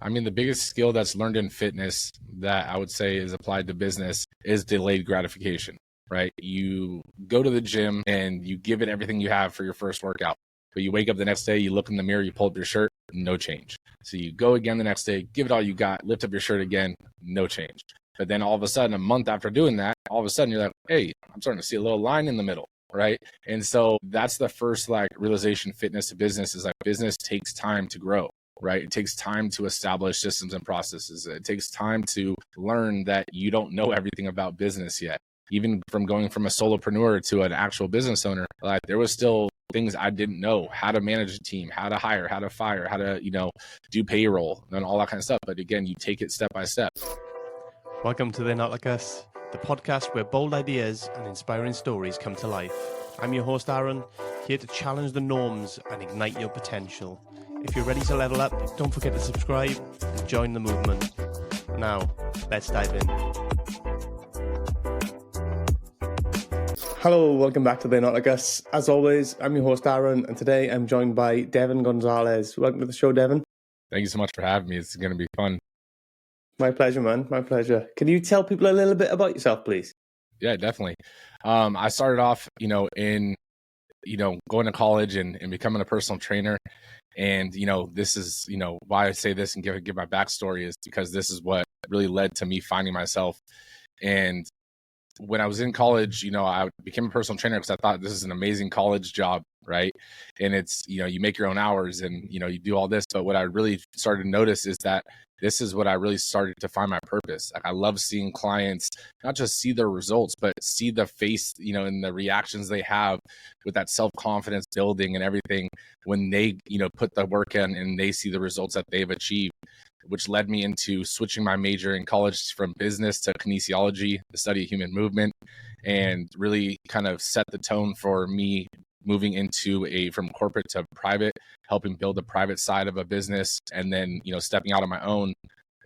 I mean, the biggest skill that's learned in fitness that I would say is applied to business is delayed gratification, right? You go to the gym and you give it everything you have for your first workout, but you wake up the next day, you look in the mirror, you pull up your shirt, no change. So you go again the next day, give it all you got, lift up your shirt again, no change. But then all of a sudden, a month after doing that, all of a sudden you're like, hey, I'm starting to see a little line in the middle, right? And so that's the first like realization fitness to business is like business takes time to grow, right? It takes time to establish systems and processes. It takes time to learn that you don't know everything about business yet. Even from going from a solopreneur to an actual business owner, like there was still things I didn't know, how to manage a team, how to hire, how to fire, how to, do payroll and all that kind of stuff. But again, you take it step by step. Welcome to They're Not Like Us, the podcast where bold ideas and inspiring stories come to life. I'm your host, Aaron, here to challenge the norms and ignite your potential. If you're ready to level up, don't forget to subscribe and join the movement. Now, let's dive in. Hello, welcome back to They're Not Like Us. As always, I'm your host, Aaron, and today I'm joined by Devin Gonzalez. Welcome to the show, Devin. Thank you so much for having me. It's going to be fun. My pleasure, man. My pleasure. Can you tell people a little bit about yourself, please? Yeah, definitely. I started off, in, going to college and becoming a personal trainer. And, this is, why I say this and give my backstory is because this is what really led to me finding myself. And when I was in college, I became a personal trainer because I thought this is an amazing college job, right? And it's, you make your own hours and, you do all this. But what I really started to notice is that this is what I really started to find my purpose. Like I love seeing clients not just see their results, but see the face, and the reactions they have with that self-confidence building and everything when they, put the work in and they see the results that they've achieved, which led me into switching my major in college from business to kinesiology, the study of human movement, and really kind of set the tone for me moving into from corporate to private, helping build the private side of a business, and then, stepping out on my own.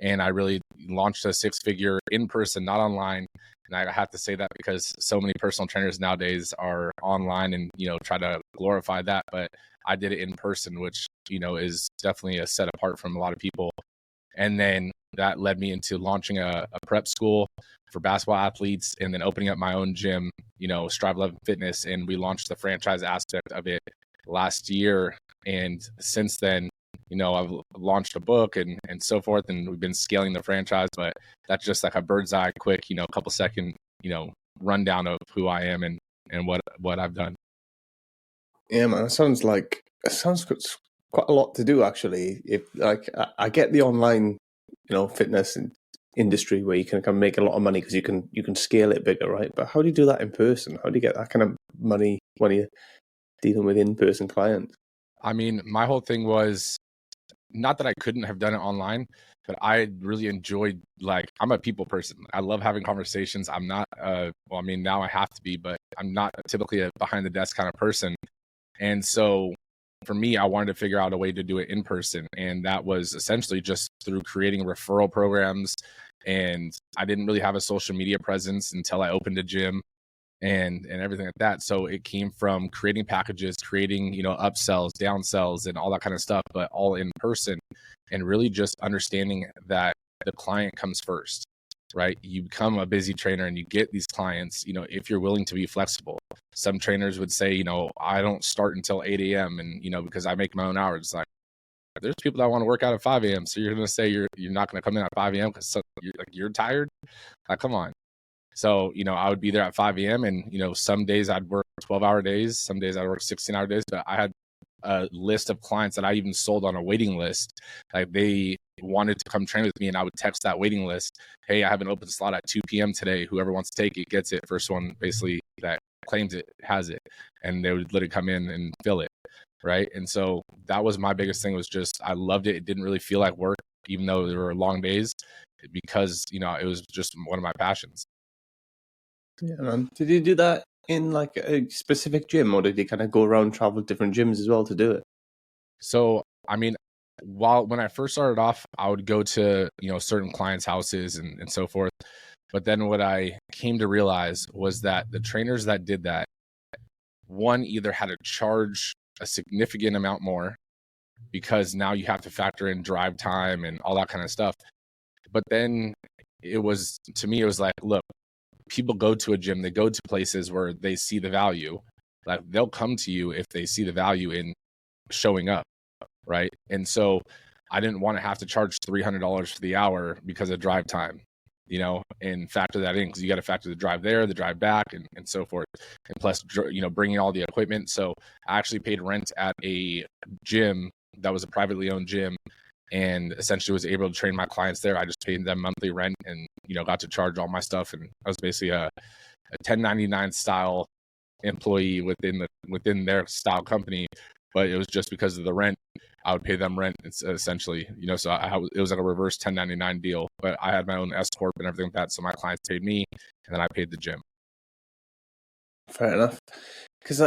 And I really launched a 6-figure in person, not online. And I have to say that because so many personal trainers nowadays are online and, try to glorify that. But I did it in person, which, is definitely a set apart from a lot of people. And then that led me into launching a prep school for basketball athletes and then opening up my own gym, Strive 11 Fitness. And we launched the franchise aspect of it last year. And since then, I've launched a book and so forth, and we've been scaling the franchise. But that's just like a bird's eye quick, couple second, rundown of who I am and what I've done. Yeah, man, it sounds quite a lot to do, actually. If I get the online, fitness industry where you can kind of make a lot of money because you can scale it bigger, right? But how do you do that in person? How do you get that kind of money when you're dealing with in-person clients? I mean, my whole thing was not that I couldn't have done it online, but I really enjoyed, I'm a people person. I love having conversations. I'm not, now I have to be, but I'm not typically a behind the desk kind of person. And so for me, I wanted to figure out a way to do it in person. And that was essentially just through creating referral programs. And I didn't really have a social media presence until I opened a gym and everything like that. So it came from creating packages, creating, upsells, downsells, and all that kind of stuff, but all in person, and really just understanding that the client comes first, right? You become a busy trainer and you get these clients, if you're willing to be flexible. Some trainers would say, I don't start until 8 a.m. and, because I make my own hours. Like there's people that want to work out at 5 a.m. So you're going to say you're not going to come in at 5 a.m. because you're tired. Like, come on. So, I would be there at 5 a.m. and, some days I'd work 12-hour days. Some days I'd work 16-hour days. But I had a list of clients that I even sold on a waiting list. Like they wanted to come train with me and I would text that waiting list. Hey, I have an open slot at 2 p.m. today. Whoever wants to take it gets it. First one basically that claims it has it. And they would let it come in and fill it. Right. And so that was my biggest thing was just I loved it. It didn't really feel like work, even though there were long days because, it was just one of my passions. Yeah, man. Did you do that in like a specific gym or did you kind of go around, travel different gyms as well to do it? So, I mean, when I first started off, I would go to, certain clients' houses and so forth. But then what I came to realize was that the trainers that did that, one either had to charge a significant amount more because now you have to factor in drive time and all that kind of stuff. But then to me, it was like, look, people go to a gym, they go to places where they see the value. Like they'll come to you if they see the value in showing up, right? And so I didn't want to have to charge $300 for the hour because of drive time, and factor that in, because you got to factor the drive there, the drive back, and so forth. And plus, bringing all the equipment. So I actually paid rent at a gym that was a privately owned gym, and essentially was able to train my clients there. I just paid them monthly rent and, got to charge all my stuff. And I was basically a 1099 style employee within their style company, but it was just because of the rent. I would pay them rent. It's essentially, so it was like a reverse 1099 deal, but I had my own S corp and everything like that. So my clients paid me, and then I paid the gym. Fair enough. Because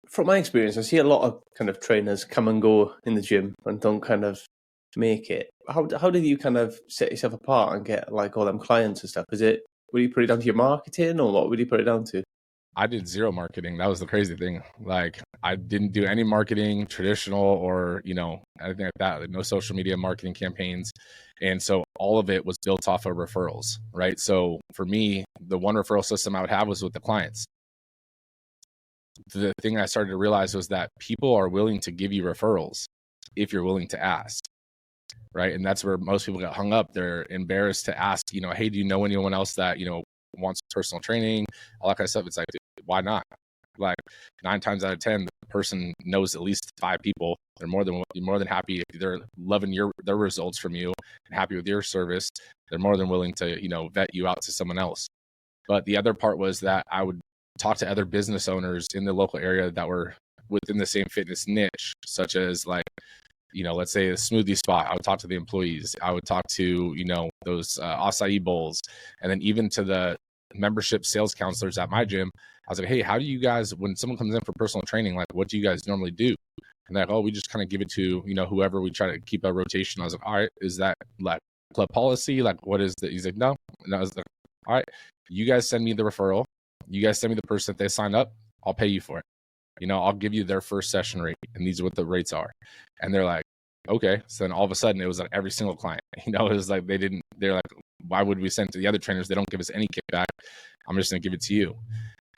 from my experience, I see a lot of kind of trainers come and go in the gym and don't kind of make it. How did you kind of set yourself apart and get like all them clients and stuff? Would you put it down to your marketing, or what would you put it down to? I did zero marketing. That was the crazy thing. Like I didn't do any marketing, traditional or, anything like that. Like no social media marketing campaigns. And so all of it was built off of referrals, right? So for me, the one referral system I would have was with the clients. The thing I started to realize was that people are willing to give you referrals if you're willing to ask, right? And that's where most people get hung up. They're embarrassed to ask, hey, do you know anyone else that, wants personal training, all that kind of stuff? It's like, dude, why not? Like 9 times out of 10, the person knows at least 5 people. They're more than happy if they're loving their results from you and happy with your service. They're more than willing to, vet you out to someone else. But the other part was that I would talk to other business owners in the local area that were within the same fitness niche, such as like, let's say a smoothie spot. I would talk to the employees. I would talk to, those acai bowls, and then even to the membership sales counselors at my gym. I was like, hey, how do you guys, when someone comes in for personal training, like what do you guys normally do? And they're like, oh, we just kind of give it to, whoever. We try to keep a rotation. I was like, all right, is that like club policy? Like what is that? He's like, no. And I was like, all right, you guys send me the referral. You guys send me the person. If they sign up, I'll pay you for it. I'll give you their first session rate, and these are what the rates are. And they're like, okay. So then all of a sudden it was like every single client, it was like they're like, why would we send it to the other trainers? They don't give us any kickback. I'm just going to give it to you.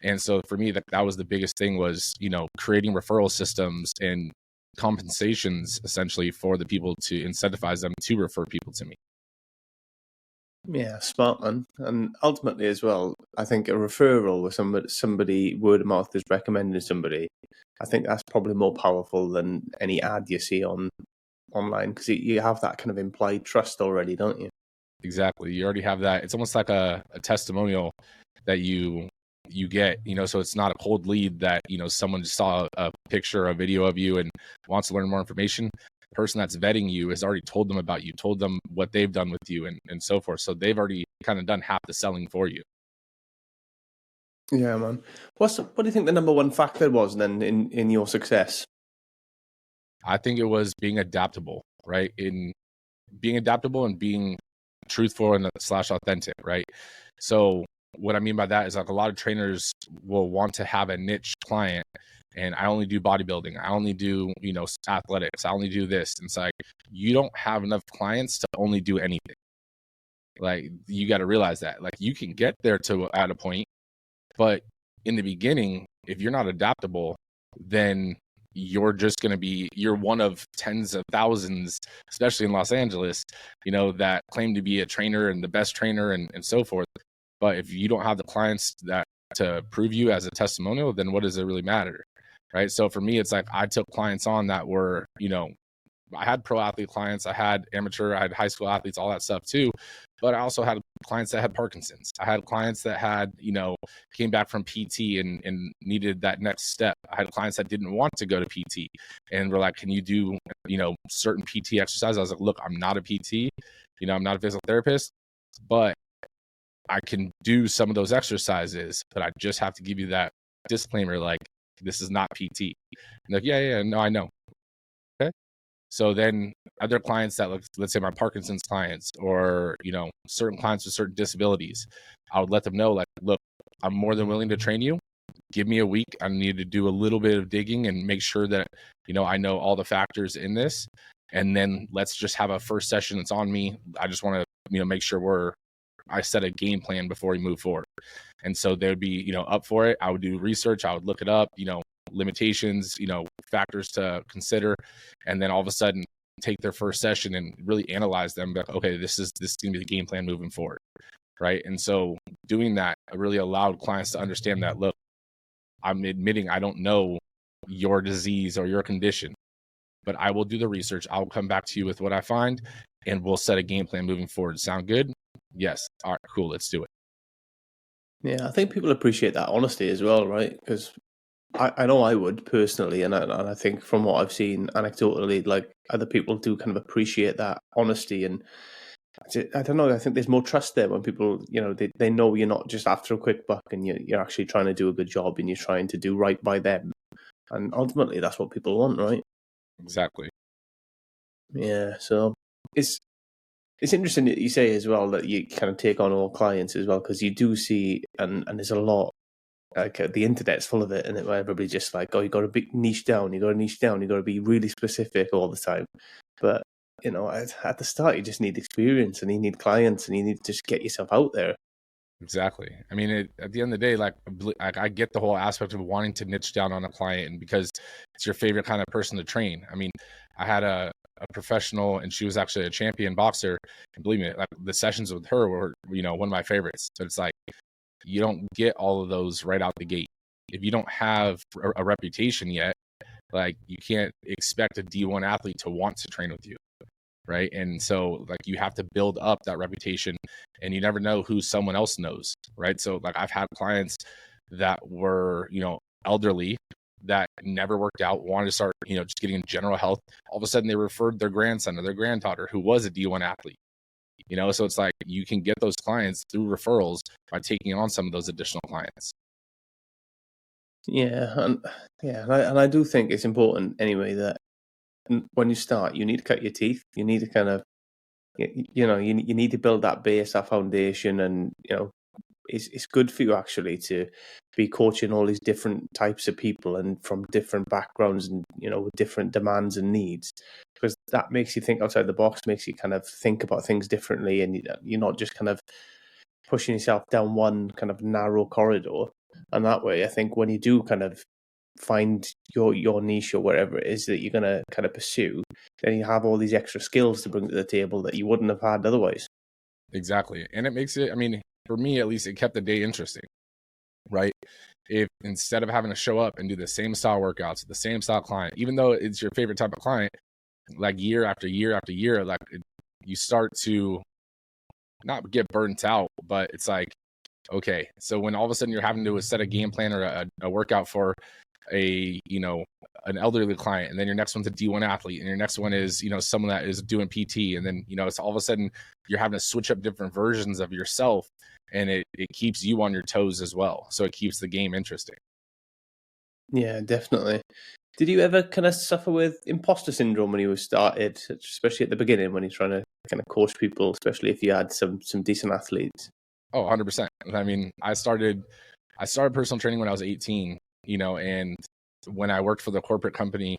And so for me, that was the biggest thing was, creating referral systems and compensations essentially for the people to incentivize them to refer people to me. Yeah, smart man. And ultimately as well, I think a referral with somebody word of mouth is recommending somebody. I think that's probably more powerful than any ad you see online, because you have that kind of implied trust already, don't you? Exactly. You already have that. It's almost like a testimonial that you get, so it's not a cold lead that, someone just saw a picture, a video of you and wants to learn more information. The person that's vetting you has already told them about you, told them what they've done with you and so forth. So they've already kind of done half the selling for you. Yeah, man. What do you think the number one factor was then in your success? I think it was being adaptable, right? In being adaptable and being truthful and / authentic, right? So what I mean by that is like a lot of trainers will want to have a niche client, and I only do bodybuilding. I only do, athletics. I only do this. And it's like, you don't have enough clients to only do anything. Like you got to realize that, like you can get there at a point, but in the beginning, if you're not adaptable, then you're just going to be, you're one of tens of thousands, especially in Los Angeles, that claim to be a trainer and the best trainer and so forth. But if you don't have the clients that to prove you as a testimonial, then what does it really matter? Right. So for me, it's like I took clients on that were, I had pro athlete clients, I had amateur, I had high school athletes, all that stuff too. But I also had clients that had Parkinson's. I had clients that had, came back from PT and needed that next step. I had clients that didn't want to go to PT and were like, can you do, certain PT exercises? I was like, look, I'm not a PT, I'm not a physical therapist, but I can do some of those exercises, but I just have to give you that disclaimer, like, this is not PT. And like, yeah, no, I know. Okay. So then other clients that, let's say my Parkinson's clients or, certain clients with certain disabilities, I would let them know, like, look, I'm more than willing to train you. give me a week. I need to do a little bit of digging and make sure that, I know all the factors in this. And then let's just have a first session that's on me. I just want to, make sure I set a game plan before we move forward. And so they'd be, up for it. I would do research. I would look it up, limitations, factors to consider. And then all of a sudden take their first session and really analyze them. Like, okay, this is going to be the game plan moving forward. Right. And so doing that really allowed clients to understand that, look, I'm admitting I don't know your disease or your condition, but I will do the research. I'll come back to you with what I find, and we'll set a game plan moving forward. Sound good? Yes. All right, cool. Let's do it. Yeah, I think people appreciate that honesty as well, right? Because I know I would personally, and I think from what I've seen anecdotally, like other people do kind of appreciate that honesty. And I don't know, I think there's more trust there when people, they know you're not just after a quick buck, and you're actually trying to do a good job, and you're trying to do right by them. And ultimately, that's what people want, right? Exactly. Yeah, so it's interesting that you say as well that you kind of take on all clients as well, because you do see, and there's a lot, like the internet's full of it, and where everybody's just like, oh, you got to be niche down, you got to be really specific all the time. But at the start, you just need experience, and you need clients, and you need to just get yourself out there. Exactly. I mean, at the end of the day, like I get the whole aspect of wanting to niche down on a client, and because it's your favorite kind of person to train. I mean, I had a professional, and she was actually a champion boxer, and believe me, like the sessions with her were, one of my favorites. So it's like, you don't get all of those right out the gate. If you don't have a reputation yet, like you can't expect a D1 athlete to want to train with you. Right. And so like you have to build up that reputation, and you never know who someone else knows. Right. So like I've had clients that were, elderly that never worked out, wanted to start, just getting in general health. All of a sudden they referred their grandson or their granddaughter who was a D1 athlete. So it's like you can get those clients through referrals by taking on some of those additional clients. Yeah. And I do think it's important anyway that when you start, you need to cut your teeth. You need to kind of, you need to build that base, that foundation, and it's good for you actually to be coaching all these different types of people and from different backgrounds, and with different demands and needs, because that makes you think outside the box, makes you kind of think about things differently, and you're not just kind of pushing yourself down one kind of narrow corridor. And that way, I think when you do kind of find your niche or whatever it is that you're going to kind of pursue, then you have all these extra skills to bring to the table that you wouldn't have had otherwise. Exactly. And it makes it, I mean, for me at least, it kept the day interesting, right? If instead of having to show up and do the same style workouts, the same style client, even though it's your favorite type of client, like year after year after year, like you start to not get burnt out, but it's like, okay, so when all of a sudden you're having to set a game plan or a workout for an elderly client, and then your next one's a D1 athlete, and your next one is, someone that is doing PT, and then, it's all of a sudden you're having to switch up different versions of yourself, and it keeps you on your toes as well. So it keeps the game interesting. Yeah, definitely. Did you ever kind of suffer with imposter syndrome when you started, especially at the beginning when you're trying to kind of coach people, especially if you had some decent athletes? Oh, 100%. I mean, I started personal training when I was 18, and when I worked for the corporate company,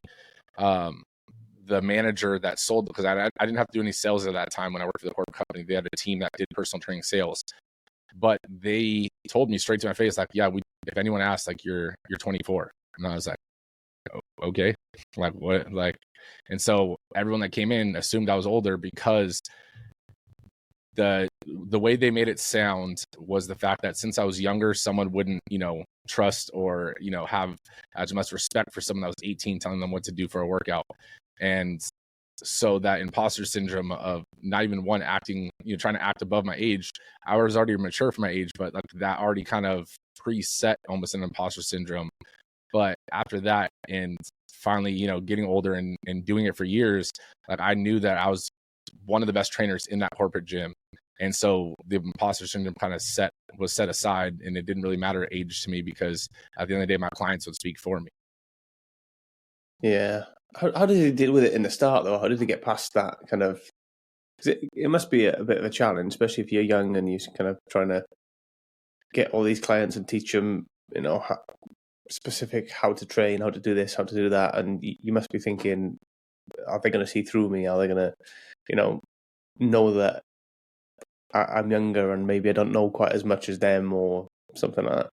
the manager that sold, because I didn't have to do any sales at that time when I worked for the corporate company. They had a team that did personal training sales, but they told me straight to my face, like, yeah, if anyone asks, like, you're 24. And I was like, oh, okay, like what? Like, and so everyone that came in assumed I was older, because the way they made it sound was the fact that since I was younger, someone wouldn't, trust or, have as much respect for someone that was 18 telling them what to do for a workout. And so that imposter syndrome of not even one acting, trying to act above my age, I was already mature for my age, but like that already kind of preset almost an imposter syndrome. But after that, and finally, getting older and doing it for years, like I knew that I was one of the best trainers in that corporate gym. And so the imposter syndrome kind of was set aside, and it didn't really matter age to me, because at the end of the day, my clients would speak for me. Yeah. How did you deal with it in the start, though? How did you get past that kind of? Because it must be a bit of a challenge, especially if you're young and you're kind of trying to get all these clients and teach them, specific how to train, how to do this, how to do that, and you must be thinking, are they going to see through me? Are they going to, know that I'm younger and maybe I don't know quite as much as them or something like that?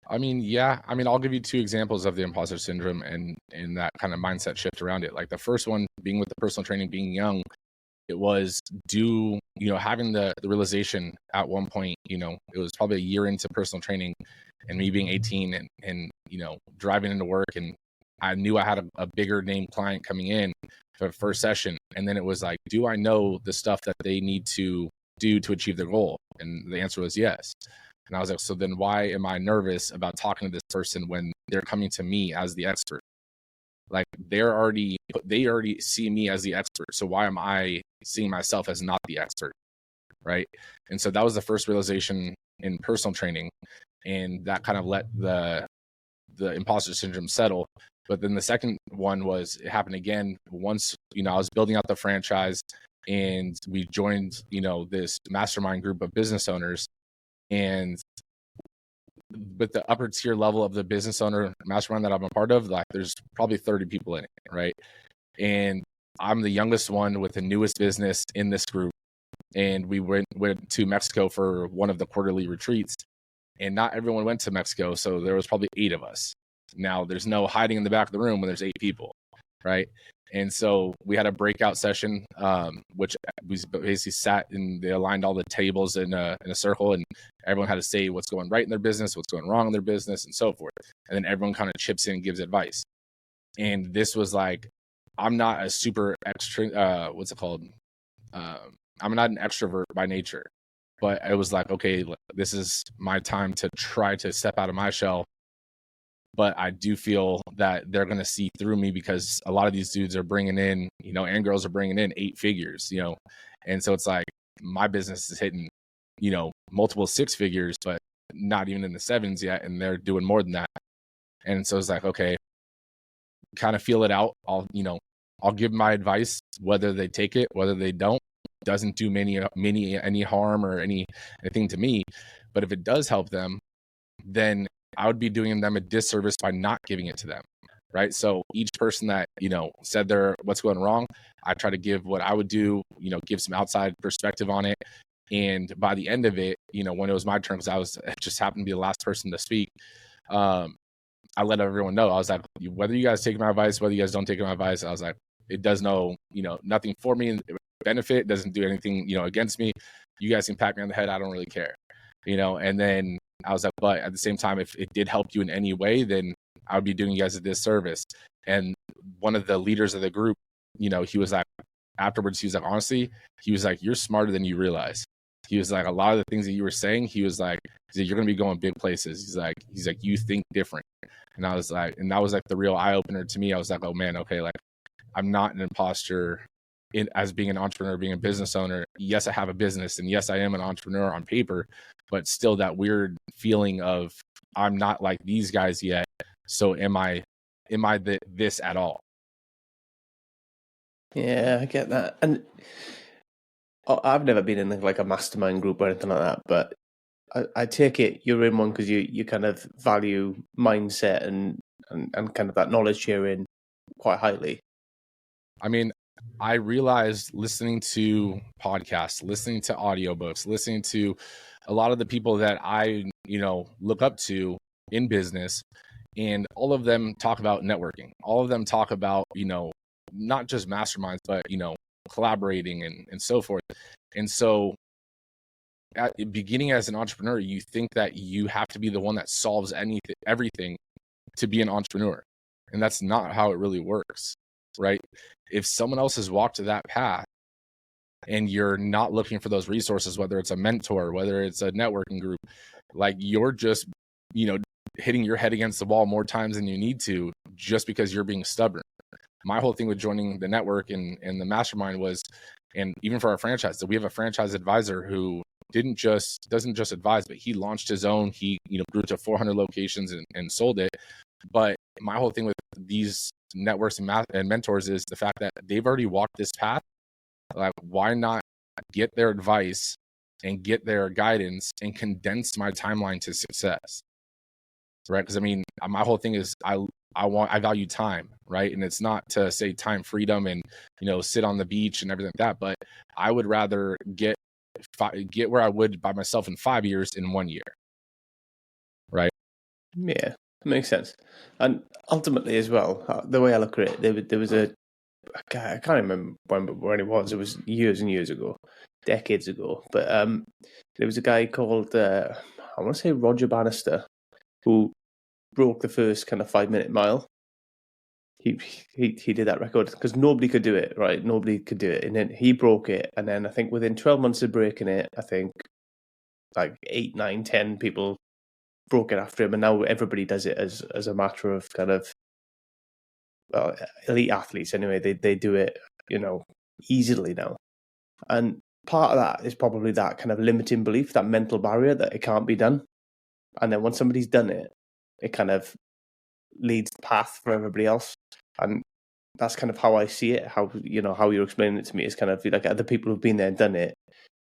I mean, yeah. I mean, I'll give you two examples of the imposter syndrome and that kind of mindset shift around it. Like the first one being with the personal training, being young, it was having the realization at one point, it was probably a year into personal training and me being 18 and driving into work, and I knew I had a bigger name client coming in for the first session. And then it was like, do I know the stuff that they need to do to achieve their goal? And the answer was yes. And I was like, so then why am I nervous about talking to this person when they're coming to me as the expert? Like they already see me as the expert. So why am I seeing myself as not the expert? Right. And so that was the first realization in personal training. And that kind of let the imposter syndrome settle. But then the second one was, it happened again once, I was building out the franchise and we joined, this mastermind group of business owners. And with the upper tier level of the business owner mastermind that I'm a part of, like there's probably 30 people in it, right? And I'm the youngest one with the newest business in this group. And we went to Mexico for one of the quarterly retreats. And not everyone went to Mexico, so there was probably 8 of us. Now, there's no hiding in the back of the room when there's 8 people, right? And so we had a breakout session, which we basically sat and they aligned all the tables in a circle, and everyone had to say what's going right in their business, what's going wrong in their business, and so forth. And then everyone kind of chips in and gives advice. And this was like, I'm not a super extra, what's it called? I'm not an extrovert by nature. But it was like, okay, this is my time to try to step out of my shell. But I do feel that they're going to see through me because a lot of these dudes are bringing in, and girls are bringing in 8 figures, And so it's like my business is hitting, multiple 6 figures, but not even in the 7s yet. And they're doing more than that. And so it's like, okay, kind of feel it out. I'll give my advice, whether they take it, whether they don't. Doesn't do any harm or anything to me. But if it does help them, then I would be doing them a disservice by not giving it to them, right? So each person that said what's going wrong, I try to give what I would do, give some outside perspective on it. And by the end of it, when it was my turn, because I just happened to be the last person to speak, I let everyone know. I was like, whether you guys take my advice, whether you guys don't take my advice, I was like, it does nothing for me. Benefit, doesn't do anything against me. You guys can pat me on the head, I don't really care. And then I was like, but at the same time, if it did help you in any way, then I would be doing you guys a disservice. And one of the leaders of the group, he was like, afterwards, he was like, honestly, he was like, you're smarter than you realize. He was like, a lot of the things that you were saying, he was like, you're going to be going big places. He's like, you think different. And I was like, and that was like the real eye opener to me. I was like, oh man, okay, like I'm not an imposter as being an entrepreneur, being a business owner. Yes, I have a business, and yes, I am an entrepreneur on paper, but still that weird feeling of I'm not like these guys yet. So am I this at all? Yeah, I get that. And I've never been in like a mastermind group or anything like that, but I take it you're in one because you kind of value mindset and kind of that knowledge sharing quite highly. I mean, I realized listening to podcasts, listening to audiobooks, listening to a lot of the people that I, look up to in business, and all of them talk about networking. All of them talk about, not just masterminds, but, collaborating and so forth. And so at the beginning as an entrepreneur, you think that you have to be the one that solves everything to be an entrepreneur. And that's not how it really works, right? If someone else has walked to that path and you're not looking for those resources, whether it's a mentor, whether it's a networking group, like you're just, hitting your head against the wall more times than you need to just because you're being stubborn. My whole thing with joining the network and the mastermind was, and even for our franchise, that we have a franchise advisor who doesn't just advise, but he launched his own. He grew to 400 locations and sold it. But my whole thing with these networks and mentors is the fact that they've already walked this path. Like, why not get their advice and get their guidance and condense my timeline to success? right? Because I mean, my whole thing is I value time, right? And it's not to say time freedom and, you know, sit on the beach and everything like that, but I would rather get where I would by myself in 5 years in 1 year, right? Yeah, makes sense. And ultimately, as well, the way I look at it, there was I can't remember when it was. It was years and years ago, decades ago. But there was a guy called I want to say Roger Bannister, who broke the first kind of 5 minute mile. He did that record because nobody could do it, right? Nobody could do it, and then he broke it. And then I think within 12 months of breaking it, I think like 8, 9, 10 people broke it after him, and now everybody does it as a matter of kind of, well, elite athletes anyway. They do it, you know, easily now. And part of that is probably that kind of limiting belief, that mental barrier that it can't be done. And then when somebody's done it, it kind of leads the path for everybody else. And that's kind of how I see it. How, you know, how you're explaining it to me is kind of like other people who've been there and done it,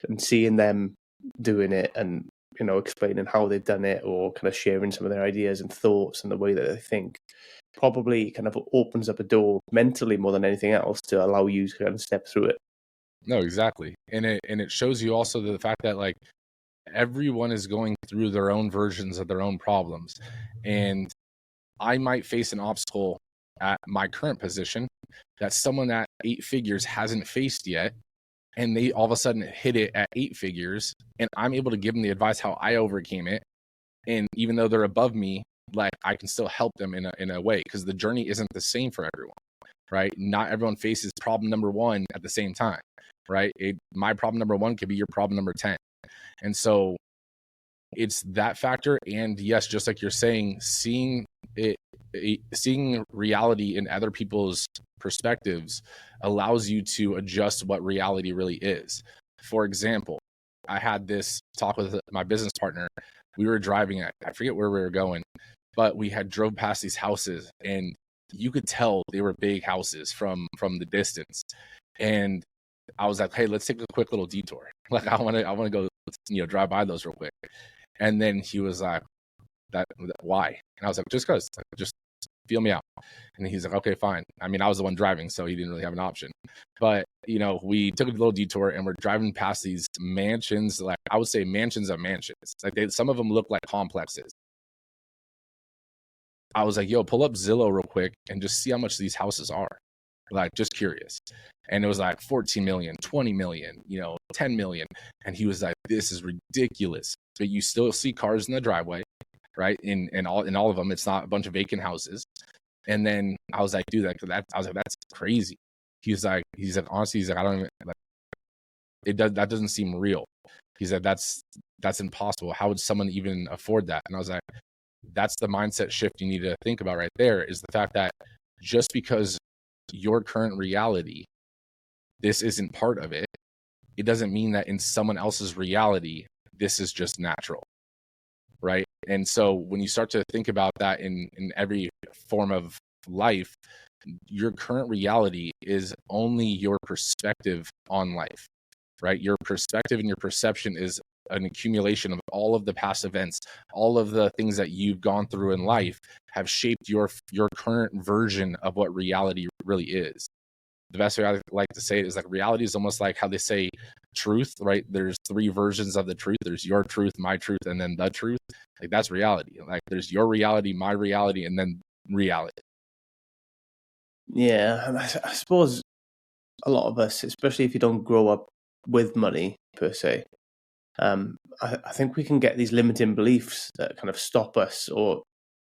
and seeing them doing it and, you know, explaining how they've done it, or kind of sharing some of their ideas and thoughts and the way that they think, probably kind of opens up a door mentally more than anything else to allow you to kind of step through it. No, exactly. And it shows you also the fact that like everyone is going through their own versions of their own problems. And I might face an obstacle at my current position that someone at 8 figures hasn't faced yet. And they all of a sudden hit it at 8 figures, and I'm able to give them the advice how I overcame it. And even though they're above me, like I can still help them in a way, because the journey isn't the same for everyone, right? Not everyone faces problem number 1 at the same time, right? My problem number 1 could be your problem number 10. And so it's that factor. And yes, just like you're saying, seeing reality in other people's perspectives allows you to adjust what reality really is. For example, I had this talk with my business partner. We were driving at, I forget where we were going, but we had drove past these houses, and you could tell they were big houses from the distance. And I was like, hey, let's take a quick little detour. Like I want to go, you know, drive by those real quick. And then he was like, that why? And I was like, just because, just feel me out. And he's like, okay, fine. I mean, I was the one driving, so he didn't really have an option. But, you know, we took a little detour, and we're driving past these mansions, like I would say mansions of mansions. Like some of them look like complexes. I was like, yo, pull up Zillow real quick and just see how much these houses are. Like, just curious. And it was like 14 million, 20 million, you know, 10 million. And he was like, this is ridiculous. But you still see cars in the driveway, right? In all of them, it's not a bunch of vacant houses. And then I was like, dude, I was like, that's crazy. He's like, honestly, he's like, I don't even, like, that doesn't seem real. He said, that's impossible. How would someone even afford that? And I was like, that's the mindset shift you need to think about right there, is the fact that just because your current reality, this isn't part of it, it doesn't mean that in someone else's reality, this is just natural, right? And so when you start to think about that in every form of life, your current reality is only your perspective on life, right? Your perspective and your perception is an accumulation of all of the past events. All of the things that you've gone through in life have shaped your current version of what reality really is. The best way I like to say it is like reality is almost like how they say truth, right? There's 3 versions of the truth. There's your truth, my truth, and then the truth. Like that's reality. Like there's your reality, my reality, and then reality. Yeah, and I suppose a lot of us, especially if you don't grow up with money per se, I think we can get these limiting beliefs that kind of stop us or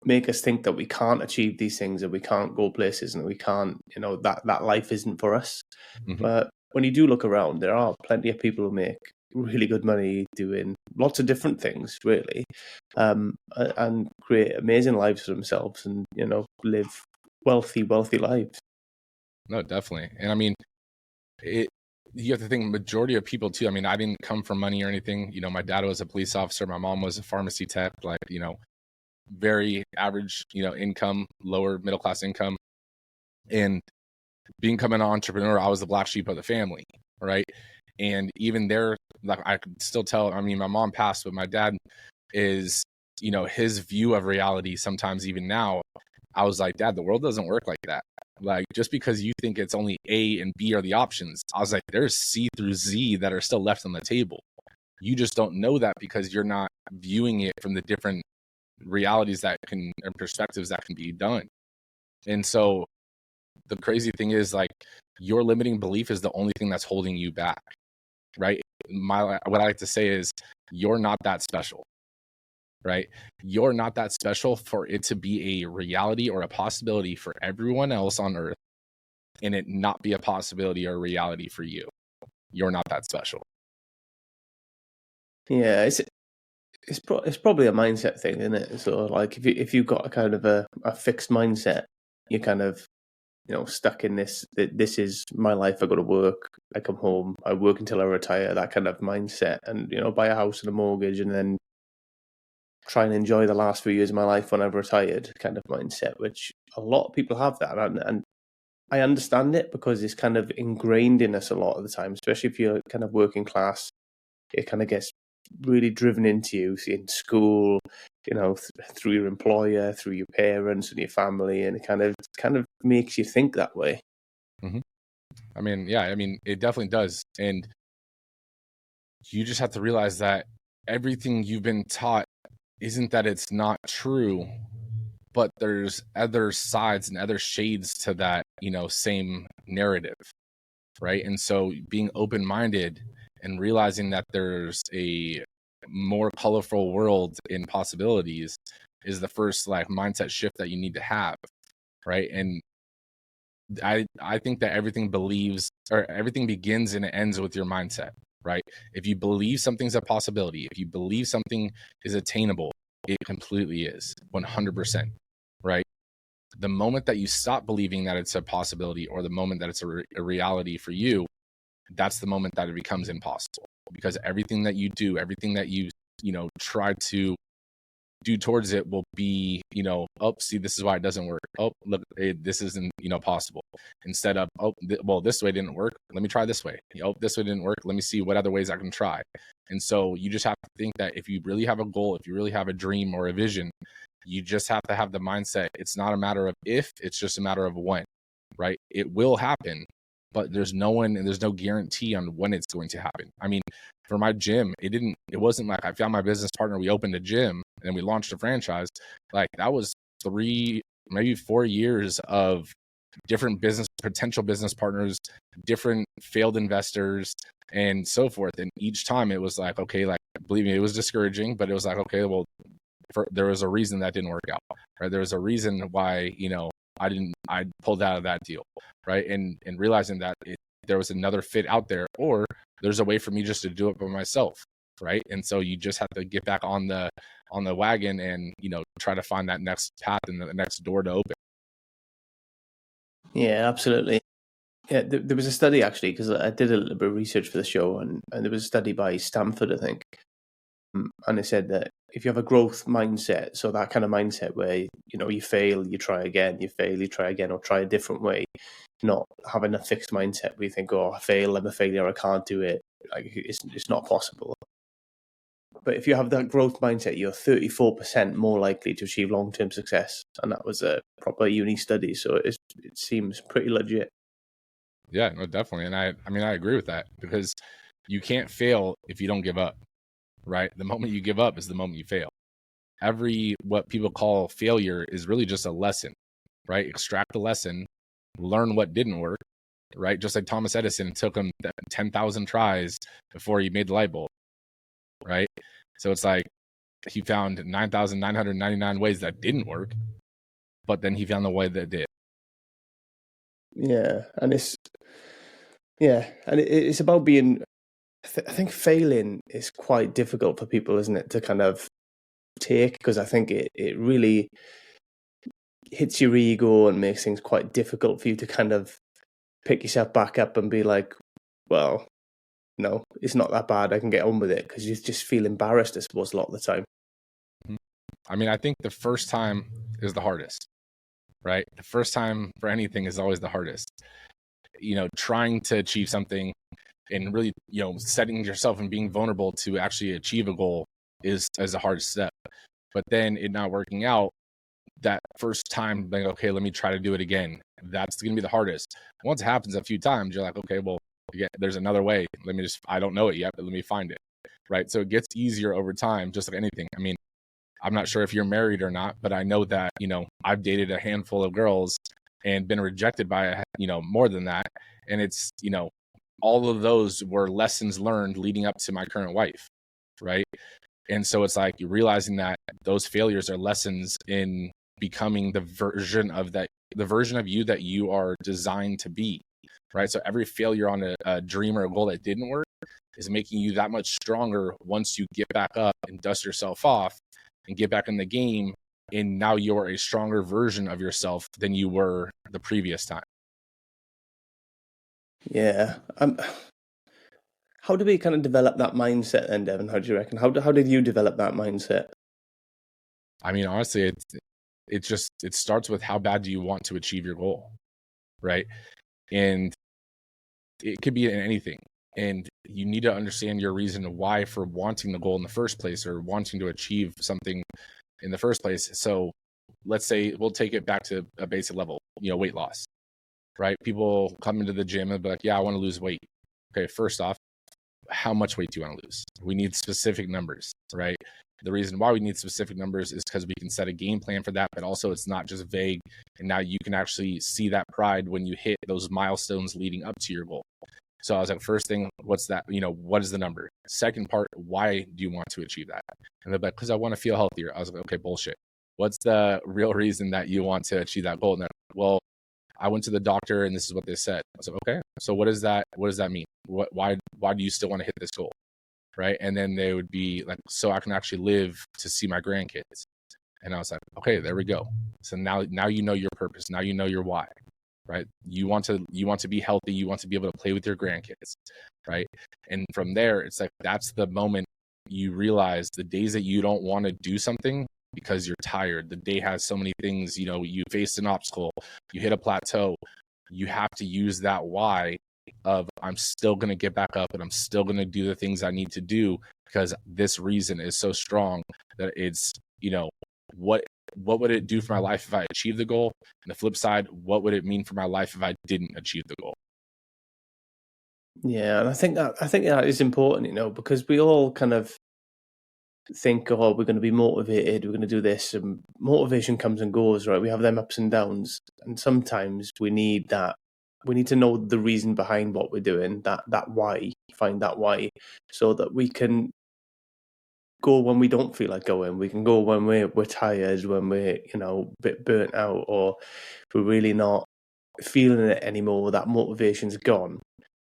make us think that we can't achieve these things, that we can't go places, and that we can't, you know, that life isn't for us. Mm-hmm. But when you do look around, there are plenty of people who make really good money doing lots of different things, really, and create amazing lives for themselves, and, you know, live wealthy lives. No, definitely. And I mean, you have to think majority of people too. I mean, I didn't come from money or anything. You know, my dad was a police officer. My mom was a pharmacy tech, like, you know, very average, you know, income, lower middle class income. And becoming an entrepreneur, I was the black sheep of the family, right? And even there, like I could still tell, I mean, my mom passed, but my dad is you know, his view of reality sometimes, even now, I was like, Dad, the world doesn't work like that. Like, just because you think it's only A and B are the options, I was like, there's C through Z that are still left on the table. You just don't know that because you're not viewing it from the different realities that can and perspectives that can be done. And so the crazy thing is, like, your limiting belief is the only thing that's holding you back, right? What I like to say is, you're not that special, right? You're not that special for it to be a reality or a possibility for everyone else on earth and it not be a possibility or a reality for you. You're not that special. Yeah, it's probably a mindset thing, isn't it? So like if you've got a kind of a fixed mindset, you're kind of, you know, stuck in this is my life. I go to work, I come home, I work until I retire, that kind of mindset, and, you know, buy a house and a mortgage and then try and enjoy the last few years of my life when I've retired kind of mindset, which a lot of people have that. And I understand it because it's kind of ingrained in us a lot of the time, especially if you're kind of working class. It kind of gets really driven into you in school, you know, through your employer, through your parents and your family, and it kind of makes you think that way. Mm-hmm. I mean, yeah, I mean, it definitely does. And you just have to realize that everything you've been taught isn't that it's not true, but there's other sides and other shades to that, you know, same narrative, right? And so being open-minded and realizing that there's a more colorful world in possibilities is the first, like, mindset shift that you need to have, right? And I think that everything begins and it ends with your mindset, right? If you believe something's a possibility, if you believe something is attainable, it completely is 100%, right? The moment that you stop believing that it's a possibility, or the moment that it's a reality for you, that's the moment that it becomes impossible, because everything that you do, everything that you know, try to do towards it will be, you know, oh, see, this is why it doesn't work. Oh, look, this isn't, you know, possible. Instead of, oh, well, this way didn't work, let me try this way. Oh, this way didn't work, let me see what other ways I can try. And so you just have to think that if you really have a goal, if you really have a dream or a vision, you just have to have the mindset. It's not a matter of if, it's just a matter of when, right? It will happen, but there's no guarantee on when it's going to happen. I mean, for my gym, it wasn't like I found my business partner, we opened a gym and we launched a franchise. Like, that was 3, maybe 4 years of different potential business partners, different failed investors, and so forth. And each time it was like, okay, like, believe me, it was discouraging, but it was like, okay, well, there was a reason that didn't work out, right? There was a reason why, you know, I pulled out of that deal, right? And realizing that there was another fit out there, or there's a way for me just to do it by myself, right? And so you just have to get back on the wagon and, you know, try to find that next path and the next door to open. Yeah, absolutely. Yeah, there was a study, actually, because I did a little bit of research for the show, and there was a study by Stanford, I think, and it said that if you have a growth mindset, so that kind of mindset where, you know, you fail, you try again, you fail, you try again, or try a different way, not having a fixed mindset where you think, oh, I fail, I'm a failure, I can't do it, like, it's not possible. But if you have that growth mindset, you're 34% more likely to achieve long-term success, and that was a proper uni study, so it seems pretty legit. Yeah, no, definitely. And I mean, I agree with that, because you can't fail if you don't give up, right? The moment you give up is the moment you fail. What people call failure is really just a lesson, right? Extract the lesson, learn what didn't work, right? Just like Thomas Edison, it took him 10,000 tries before he made the light bulb, right? So it's like he found 9,999 ways that didn't work, but then he found the way that did. Yeah, and it's about being. I think failing is quite difficult for people, isn't it, to kind of take, because I think it really hits your ego and makes things quite difficult for you to kind of pick yourself back up and be like, well, no, it's not that bad, I can get on with it, because you just feel embarrassed, I suppose, a lot of the time. I mean, I think the first time is the hardest, right? The first time for anything is always the hardest. You know, trying to achieve something and really, you know, setting yourself and being vulnerable to actually achieve a goal is a hard step. but then it not working out, that first time, like, okay, let me try to do it again. That's going to be the hardest. Once it happens a few times, you're like, okay, well, again, there's another way. I don't know it yet, but let me find it. Right. So it gets easier over time, just like anything. I mean, I'm not sure if you're married or not, but I know that, I've dated a handful of girls and been rejected by, more than that. And it's, all of those were lessons learned leading up to my current wife. Right. And so it's like you're realizing that those failures are lessons in becoming the version of you that you are designed to be. Right. So every failure on a dream or a goal that didn't work is making you that much stronger once you get back up and dust yourself off and get back in the game. And now you're a stronger version of yourself than you were the previous time. Yeah. How do we kind of develop that mindset then, Devin? How do you reckon? How did you develop that mindset? I mean, honestly, it starts with how bad do you want to achieve your goal, right? And it could be in anything. And you need to understand your reason why for wanting the goal in the first place, or wanting to achieve something in the first place. So let's say we'll take it back to a basic level, weight loss, right? People come into the gym and be like, yeah, I want to lose weight. Okay, first off, how much weight do you want to lose? We need specific numbers, right? The reason why we need specific numbers is because we can set a game plan for that, but also it's not just vague. And now you can actually see that pride when you hit those milestones leading up to your goal. So I was like, first thing, what's that? What is the number? Second part, why do you want to achieve that? And they're like, because I want to feel healthier. I was like, okay, bullshit. What's the real reason that you want to achieve that goal? And they're like, well, I went to the doctor and this is what they said. I was like, okay, so what does that mean? Why do you still want to hit this goal? Right. And then they would be like, so I can actually live to see my grandkids. And I was like, okay, there we go. So now you know your purpose. Now you know your why. Right. You want to be healthy. You want to be able to play with your grandkids. Right. And from there, it's like, that's the moment you realize the days that you don't want to do something because you're tired, the day has so many things, you faced an obstacle, you hit a plateau, you have to use that why of, I'm still going to get back up and I'm still going to do the things I need to do because this reason is so strong that it's, what would it do for my life if I achieved the goal? And the flip side, what would it mean for my life if I didn't achieve the goal? Yeah, and I think that is important, because we all kind of think, oh, we're going to be motivated, we're going to do this, and motivation comes and goes, right? We have them ups and downs, and sometimes we need that. We need to know the reason behind what we're doing, that why, find that why, so that we can go when we don't feel like going. We can go when we're tired, when we're a bit burnt out, or we're really not feeling it anymore. That motivation's gone.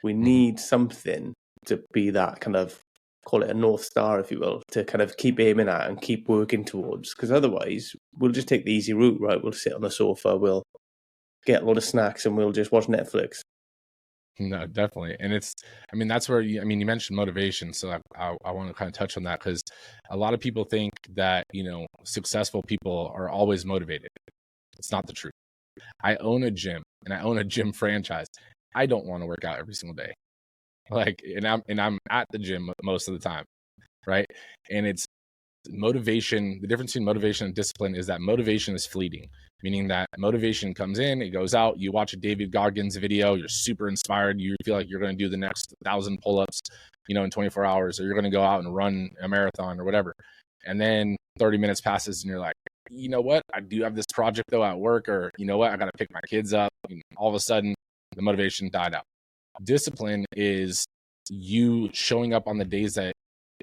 We need something to be that kind of, call it a North Star, if you will, to kind of keep aiming at and keep working towards. Because otherwise, we'll just take the easy route, right? We'll sit on the sofa, we'll get a lot of snacks, and we'll just watch Netflix. No, definitely. And that's where you mentioned motivation. So I want to kind of touch on that because a lot of people think that, successful people are always motivated. It's not the truth. I own a gym and I own a gym franchise. I don't want to work out every single day. And I'm at the gym most of the time. Right. And it's motivation. The difference between motivation and discipline is that motivation is fleeting, meaning that motivation comes in, it goes out. You watch a David Goggins video, you're super inspired. You feel like you're going to do the next 1,000 pull-ups, in 24 hours, or you're going to go out and run a marathon or whatever. And then 30 minutes passes and you're like, you know what? I do have this project though at work, or you know what? I got to pick my kids up. And all of a sudden the motivation died out. Discipline is you showing up on the days that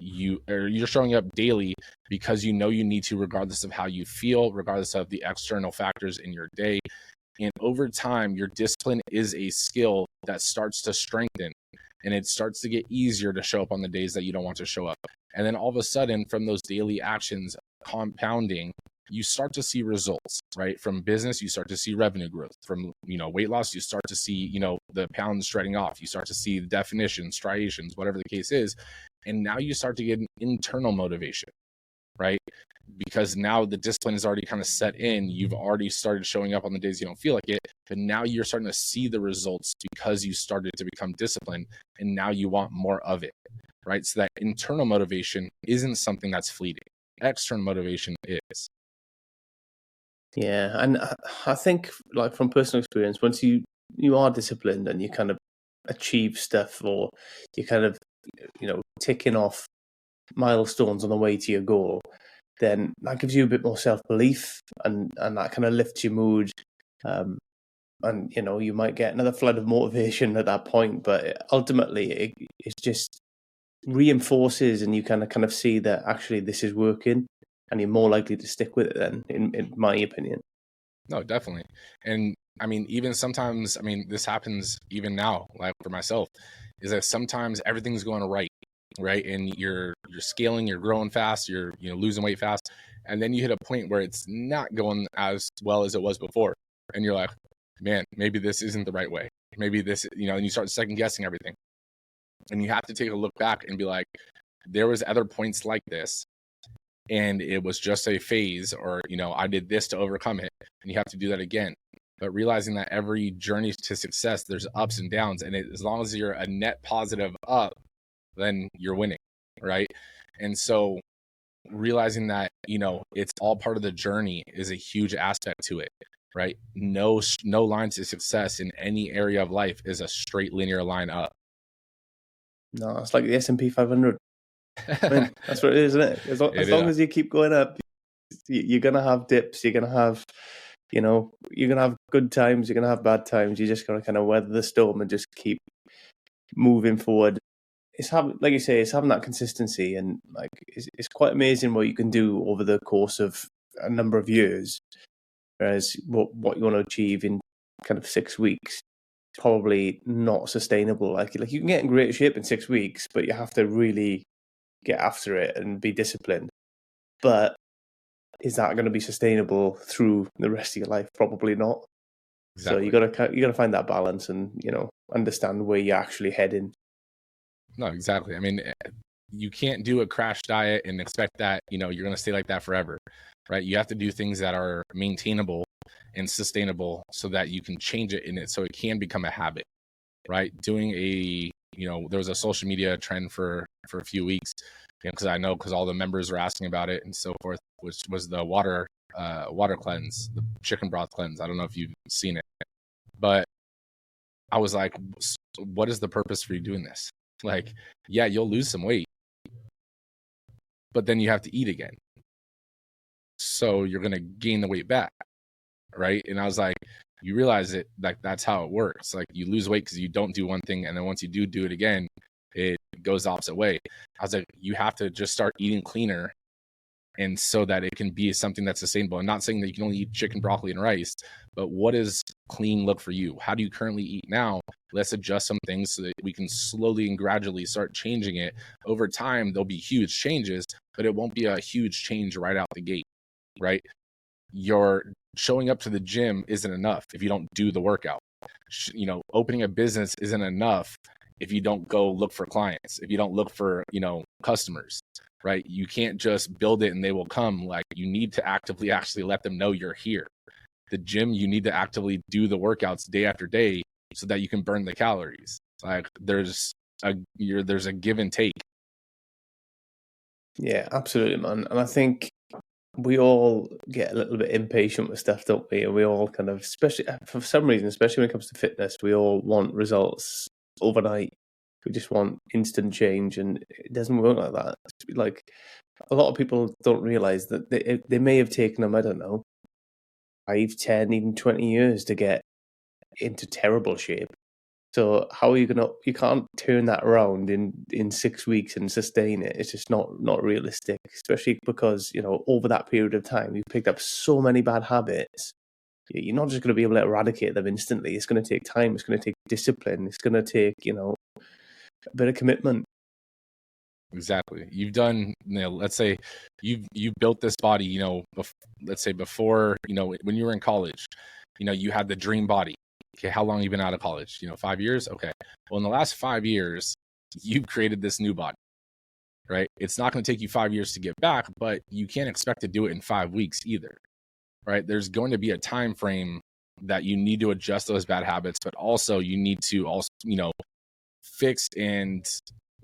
you're showing up daily because you need to, regardless of how you feel, regardless of the external factors in your day. And over time, your discipline is a skill that starts to strengthen, and it starts to get easier to show up on the days that you don't want to show up. And then all of a sudden, from those daily actions compounding, you start to see results, right? From business, you start to see revenue growth. From, weight loss, you start to see, the pounds shredding off. You start to see the definitions, striations, whatever the case is. And now you start to get an internal motivation, right? Because now the discipline is already kind of set in. You've already started showing up on the days you don't feel like it, but now you're starting to see the results because you started to become disciplined, and now you want more of it, right? So that internal motivation isn't something that's fleeting. external motivation is. Yeah, and I think, like, from personal experience, once you are disciplined and you kind of achieve stuff, or you kind of, ticking off milestones on the way to your goal, then that gives you a bit more self-belief, and that kind of lifts your mood. And you might get another flood of motivation at that point, but ultimately it just reinforces, and you kind of see that actually this is working, and you're more likely to stick with it then, in my opinion. No, definitely. And I mean, even sometimes, I mean, this happens even now, like for myself, is that sometimes everything's going right? And you're scaling, you're growing fast, you're losing weight fast, and then you hit a point where it's not going as well as it was before, and you're like, man, maybe this isn't the right way. Maybe this, and you start second guessing everything, and you have to take a look back and be like, there was other points like this, and it was just a phase, or I did this to overcome it, and you have to do that again. But realizing that every journey to success, there's ups and downs, and as long as you're a net positive up, then you're winning, right? And so realizing that it's all part of the journey is a huge aspect to it, right? No line to success in any area of life is a straight linear line up. No, it's like the S&P 500. I mean, that's what it is, isn't it? As long as you keep going up, you're gonna have dips. You're gonna have, you're gonna have good times. You're gonna have bad times. You just gotta kind of weather the storm and just keep moving forward. It's like you say, it's having that consistency, and like it's quite amazing what you can do over the course of a number of years. Whereas what you want to achieve in kind of 6 weeks, probably not sustainable. Like you can get in great shape in 6 weeks, but you have to really get after it and be disciplined. But is that going to be sustainable through the rest of your life? Probably not. Exactly. So you gotta find that balance, and understand where you're actually heading. No, exactly. I mean, you can't do a crash diet and expect that you're going to stay like that forever, right? You have to do things that are maintainable and sustainable so that you can change it in it, so it can become a habit, right? Doing there was a social media trend for a few weeks, because all the members were asking about it and so forth, which was the water cleanse, the chicken broth cleanse. I don't know if you've seen it, but I was like, what is the purpose for you doing this? Like, yeah, you'll lose some weight, but then you have to eat again, so you're going to gain the weight back, right? And I was like, you realize it, like that's how it works. Like, you lose weight because you don't do one thing, and then once you do it again, it goes the opposite way. I was like, you have to just start eating cleaner, and so that it can be something that's sustainable. I'm not saying that you can only eat chicken, broccoli, and rice, but what does clean look for you? How do you currently eat now? Let's adjust some things so that we can slowly and gradually start changing it. Over time, there'll be huge changes, but it won't be a huge change right out the gate, right? Your showing up to the gym isn't enough if you don't do the workout. Opening a business isn't enough if you don't go look for clients, if you don't look for, customers, right? You can't just build it and they will come. Like, you need to actively actually let them know you're here. The gym, you need to actively do the workouts day after day so that you can burn the calories. Like, there's a give and take. Yeah, absolutely, man. And I think we all get a little bit impatient with stuff, don't we? And we all kind of, especially for some reason, especially when it comes to fitness, we all want results overnight. We just want instant change, and it doesn't work like that. Like, a lot of people don't realize that they may have taken them, I don't know, 5, 10, even 20 years to get into terrible shape. So how are you you can't turn that around in 6 weeks and sustain it. It's just not realistic, especially because, over that period of time, you've picked up so many bad habits. You're not just going to be able to eradicate them instantly. It's going to take time. It's going to take discipline. It's going to take, a bit of commitment. Exactly. You've done, let's say you've built this body, let's say before, when you were in college, you had the dream body. Okay, how long have you been out of college? 5 years? Okay. Well, in the last 5 years, you've created this new body, right? It's not going to take you 5 years to get back, but you can't expect to do it in 5 weeks either, right? There's going to be a time frame that you need to adjust those bad habits, but also you need to fix and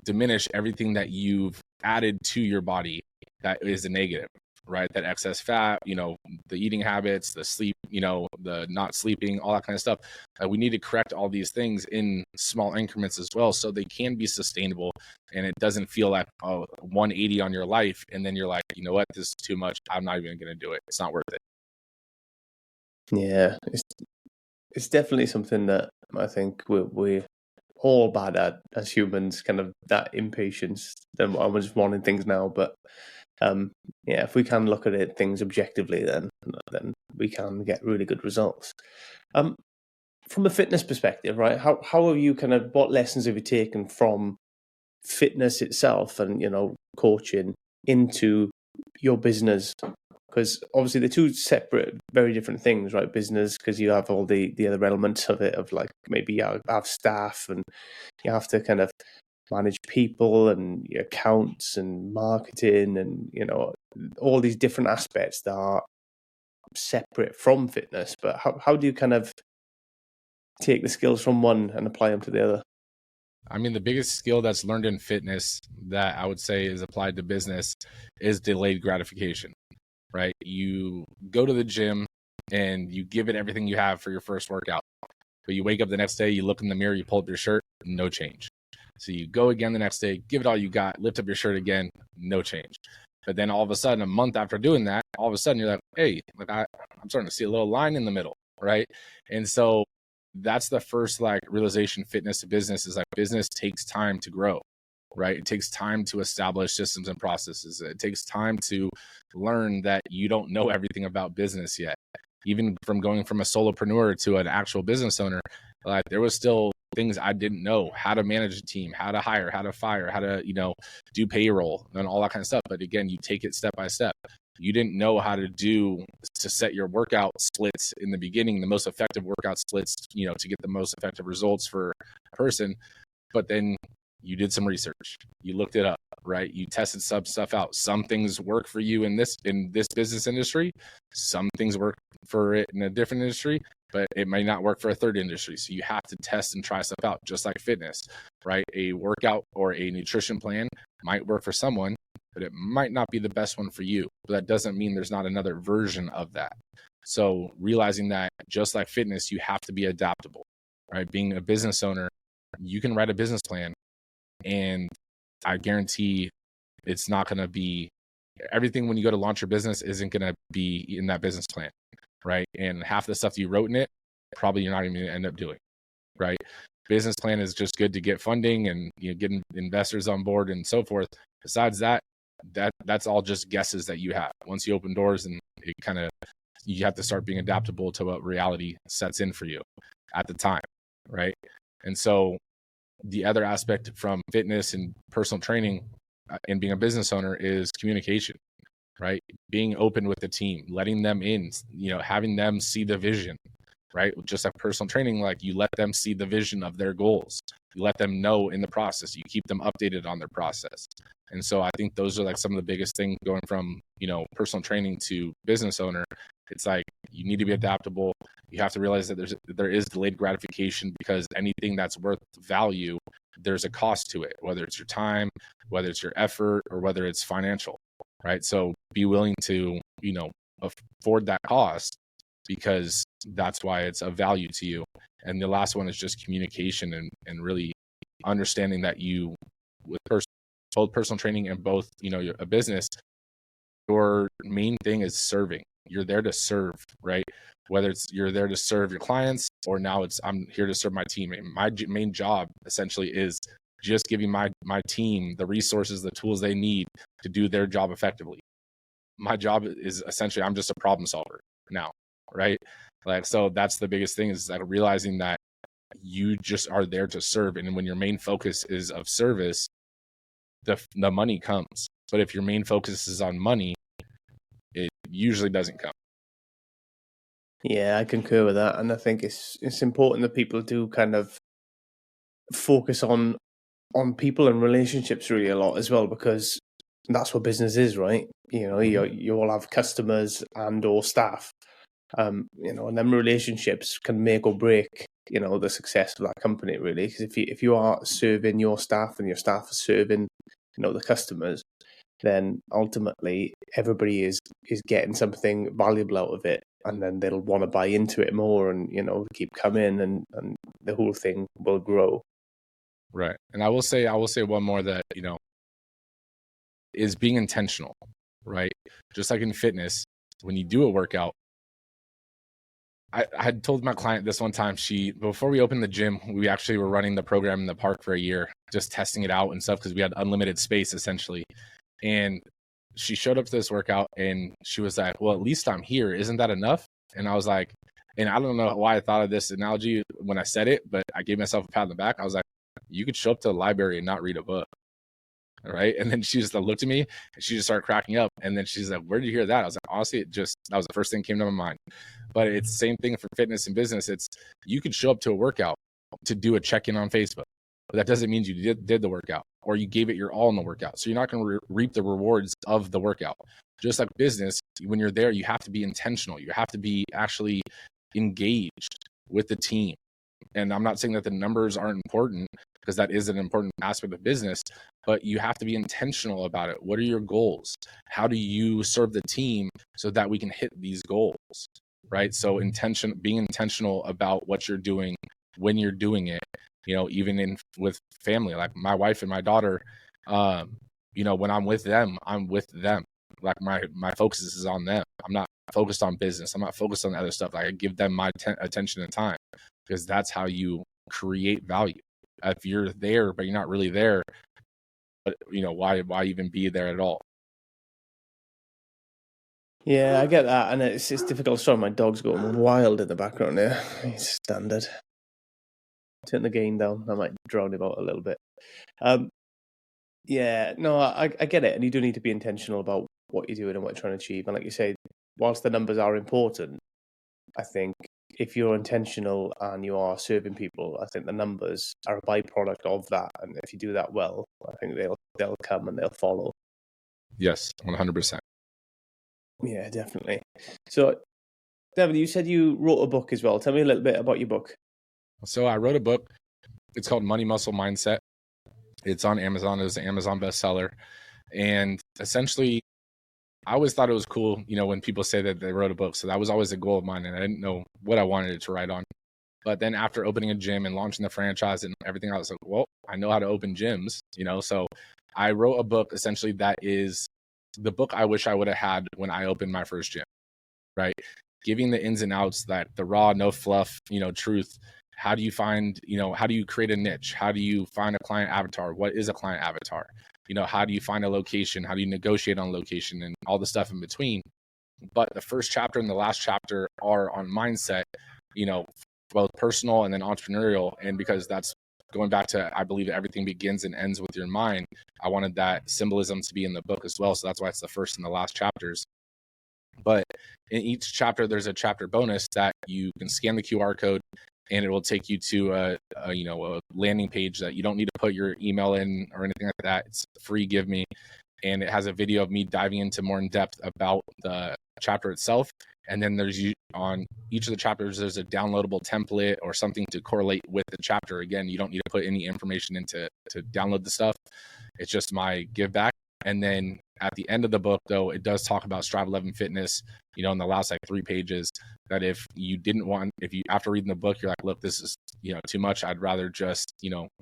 diminish everything that you've added to your body that is a negative, right? That excess fat, the eating habits, the sleep, the not sleeping, all that kind of stuff. We need to correct all these things in small increments as well, so they can be sustainable, and it doesn't feel like 180 on your life, and then you're like, you know what, this is too much. I'm not even going to do it. It's not worth it. Yeah, it's definitely something that I think we're all bad at as humans, kind of that impatience. I'm just wanting things now, but yeah, if we can look at things objectively, then we can get really good results. From a fitness perspective, right? How have you what lessons have you taken from fitness itself and coaching into your business? Because obviously they're two separate, very different things, right? Business, because you have all the other elements of it, of like maybe you have staff and you have to kind of manage people and your accounts and marketing and all these different aspects that are separate from fitness. But how do you kind of take the skills from one and apply them to the other? I mean, the biggest skill that's learned in fitness that I would say is applied to business is delayed gratification, right? You go to the gym and you give it everything you have for your first workout, but you wake up the next day, you look in the mirror, you pull up your shirt, no change. So you go again the next day, give it all you got, lift up your shirt again, no change. But then all of a sudden, a month after doing that, all of a sudden you're like, hey, I'm starting to see a little line in the middle, right? And so that's the first realization fitness to business is business takes time to grow, right? It takes time to establish systems and processes. It takes time to learn that you don't know everything about business yet. Even from going from a solopreneur to an actual business owner, there was still things I didn't know: how to manage a team, how to hire, how to fire, how to do payroll and all that kind of stuff. But again, you take it step by step. You didn't know how to set your workout splits in the beginning, the most effective workout splits, to get the most effective results for a person. But then you did some research, you looked it up, right? You tested some stuff out. Some things work for you in this business industry. Some things work for it in a different industry, but it might not work for a third industry. So you have to test and try stuff out, just like fitness, right? A workout or a nutrition plan might work for someone, but it might not be the best one for you. But that doesn't mean there's not another version of that. So realizing that, just like fitness, you have to be adaptable, right? Being a business owner, you can write a business plan, and I guarantee it's not going to be everything. When you go to launch your business, isn't going to be in that business plan, right? And half the stuff you wrote in it, probably you're not even going to end up doing, right? Business plan is just good to get funding and getting investors on board and so forth. Besides that, that's all just guesses that you have. Once you open doors, and you have to start being adaptable to what reality sets in for you at the time, right? And so the other aspect from fitness and personal training and being a business owner is communication, right? Being open with the team, letting them in, having them see the vision, right? Just like personal training, you let them see the vision of their goals. You let them know in the process. You keep them updated on their process. And so I think those are some of the biggest things going from, personal training to business owner. It's you need to be adaptable. You have to realize that there is delayed gratification, because anything that's worth value, there's a cost to it, whether it's your time, whether it's your effort, or whether it's financial, right? So be willing to, afford that cost, because that's why it's of value to you. And the last one is just communication and really understanding that with both personal training and both, a business, your main thing is serving. You're there to serve, right? Whether it's you're there to serve your clients, or now it's I'm here to serve my team. And my main job essentially is just giving my team the resources, the tools they need to do their job effectively. My job is essentially, I'm just a problem solver now, right? So that's the biggest thing, is realizing that you just are there to serve. And when your main focus is of service, the money comes. But if your main focus is on money, it usually doesn't come. Yeah, I concur with that. And I think it's important that people do kind of focus on people and relationships really a lot as well, because that's what business is, right? You all have customers and or staff, and them relationships can make or break, the success of that company, really. Because if you are serving your staff and your staff are serving, the customers, then ultimately everybody is getting something valuable out of it, and then they'll want to buy into it more, and keep coming, and the whole thing will grow. Right. And I will say one more that, is being intentional, right? Just like in fitness, when you do a workout, I had told my client this one time, before we opened the gym, we actually were running the program in the park for a year, just testing it out and stuff, because we had unlimited space essentially. And she showed up to this workout and she was like, well, at least I'm here. Isn't that enough? And I was like, and I don't know why I thought of this analogy when I said it, but I gave myself a pat on the back. I was like, you could show up to the library and not read a book. All right. And then she just looked at me and she just started cracking up. And then she's like, where did you hear that? I was like, honestly, that was the first thing that came to my mind. But it's the same thing for fitness and business. You could show up to a workout to do a check-in on Facebook, but that doesn't mean you did the workout or you gave it your all in the workout. So you're not going to reap the rewards of the workout. Just like business, when you're there, you have to be intentional. You have to be actually engaged with the team. And I'm not saying that the numbers aren't important, because that is an important aspect of business, but you have to be intentional about it. What are your goals? How do you serve the team so that we can hit these goals, right? So being intentional about what you're doing when you're doing it, even with family, like my wife and my daughter, when I'm with them, Like my focus is on them. I'm not focused on business. I'm not focused on other stuff. Like I give them my attention and time, because that's how you create value. If you're there, but you're not really there, but why even be there at all? Yeah, I get that, and it's difficult. Sorry, my dog's going wild in the background there. It's standard. Turn the gain down. I might drown him out a little bit. Yeah, no, I get it, and you do need to be intentional about what you're doing and what you're trying to achieve. And like you say, whilst the numbers are important, I think if you're intentional and you are serving people, I think the numbers are a byproduct of that. And if you do that well, I think they'll come and they'll follow. Yes, 100%. Yeah, definitely. So, Devin, you said you wrote a book as well. Tell me a little bit about your book. So I wrote a book. It's called Money Muscle Mindset. It's on Amazon. It was an Amazon bestseller. And essentially, I always thought it was cool, when people say that they wrote a book. So that was always a goal of mine, and I didn't know what I wanted it to write on. But then after opening a gym and launching the franchise and everything, I was like, well, I know how to open gyms, So I wrote a book essentially that is the book I wish I would have had when I opened my first gym, right? Giving the ins and outs, that the raw, no fluff, truth. How do you find, how do you create a niche? How do you find a client avatar? What is a client avatar? How do you find a location? How do you negotiate on location, and all the stuff in between? But the first chapter and the last chapter are on mindset, both personal and then entrepreneurial. And because that's going back to, I believe everything begins and ends with your mind, I wanted that symbolism to be in the book as well. So that's why it's the first and the last chapters. But in each chapter, there's a chapter bonus that you can scan the QR code, and it will take you to a landing page that you don't need to put your email in or anything like that. It's free, give me. And it has a video of me diving into more in depth about the chapter itself. And then on each of the chapters, there's a downloadable template or something to correlate with the chapter. Again, you don't need to put any information into to download the stuff. It's just my give back. And then at the end of the book, though, it does talk about Strive 11 Fitness, in the last 3 pages, that if you after reading the book, you're like, look, this is, too much. I'd rather just,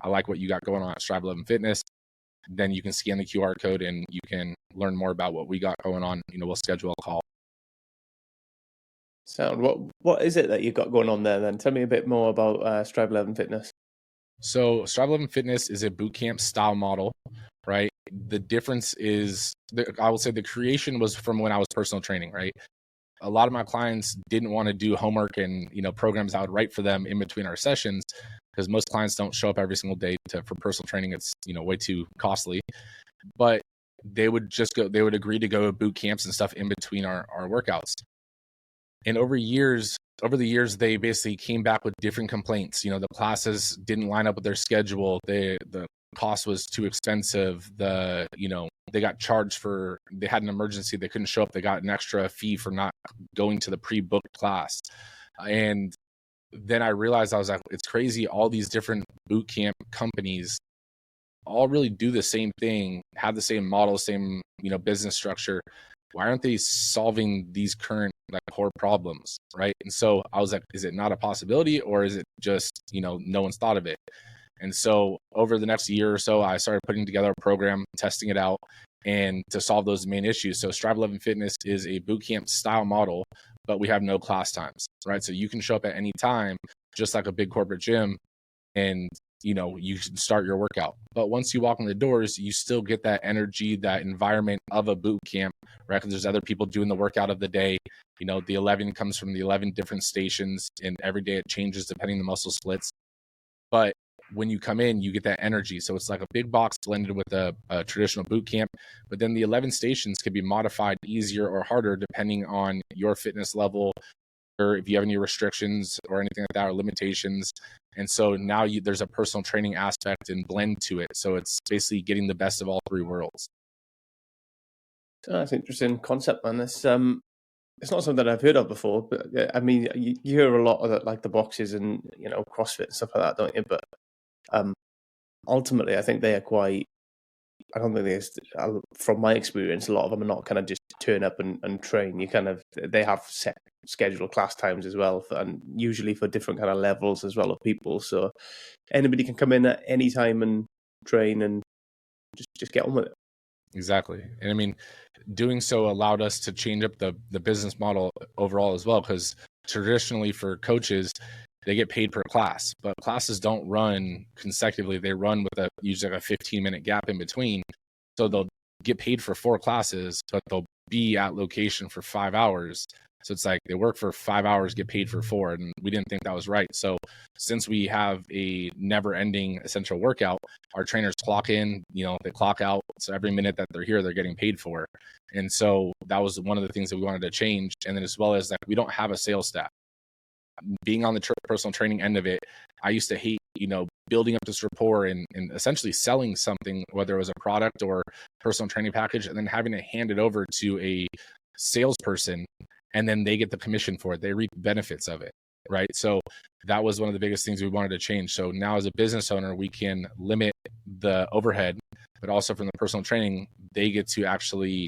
I like what you got going on at Strive 11 Fitness. Then you can scan the QR code and you can learn more about what we got going on. We'll schedule a call. So what is it that you've got going on there then? Tell me a bit more about Strive 11 Fitness. So Strive 11 Fitness is a bootcamp style model, right? The difference is, I will say the creation was from when I was personal training, right? A lot of my clients didn't want to do homework and, programs I would write for them in between our sessions, because most clients don't show up every single day for personal training. It's, way too costly. But they would agree to go to boot camps and stuff in between our workouts. And over the years, they basically came back with different complaints. The classes didn't line up with their schedule. The cost was too expensive. They got charged they had an emergency. They couldn't show up. They got an extra fee for not going to the pre-booked class. And then I realized, I was like, it's crazy. All these different boot camp companies all really do the same thing, have the same model, same, business structure. Why aren't they solving these current like core problems, right? And so I was like, is it not a possibility, or is it just, no one's thought of it? And so over the next year or so, I started putting together a program, testing it out, and to solve those main issues. So Strive 11 Fitness is a bootcamp style model, but we have no class times, right? So you can show up at any time, just like a big corporate gym, and you can start your workout. But once you walk in the doors, you still get that energy, that environment of a boot camp, right? Because there's other people doing the workout of the day. The 11 comes from the 11 different stations, and every day it changes depending on the muscle splits. But when you come in, you get that energy. So it's like a big box blended with a traditional boot camp. But then the 11 stations can be modified easier or harder depending on your fitness level, or if you have any restrictions or anything like that, or limitations. And so now there's a personal training aspect and blend to it. So it's basically getting the best of all three worlds. Oh, that's an interesting concept, man. It's not something that I've heard of before, but I mean, you hear a lot of that, like the boxes and CrossFit and stuff like that, don't you? But ultimately, I think they are quite. I don't think from my experience, a lot of them are not kind of just turn up and train. They have set scheduled class times as well, and usually for different kind of levels as well of people. So anybody can come in at any time and train and just get on with it. Exactly. And I mean, doing so allowed us to change up the business model overall as well, because traditionally for coaches, they get paid per class, but classes don't run consecutively. They run with usually like a 15-minute gap in between. So they'll get paid for 4 classes, but they'll be at location for 5 hours. So it's like they work for 5 hours, get paid for 4, and we didn't think that was right. So since we have a never-ending essential workout, our trainers clock in, they clock out. So every minute that they're here, they're getting paid for. And so that was one of the things that we wanted to change. And then as well as we don't have a sales staff. Being on the personal training end of it, I used to hate, building up this rapport and essentially selling something, whether it was a product or personal training package, and then having to hand it over to a salesperson, and then they get the commission for it. They reap the benefits of it, right? So that was one of the biggest things we wanted to change. So now as a business owner, we can limit the overhead, but also from the personal training, they get to actually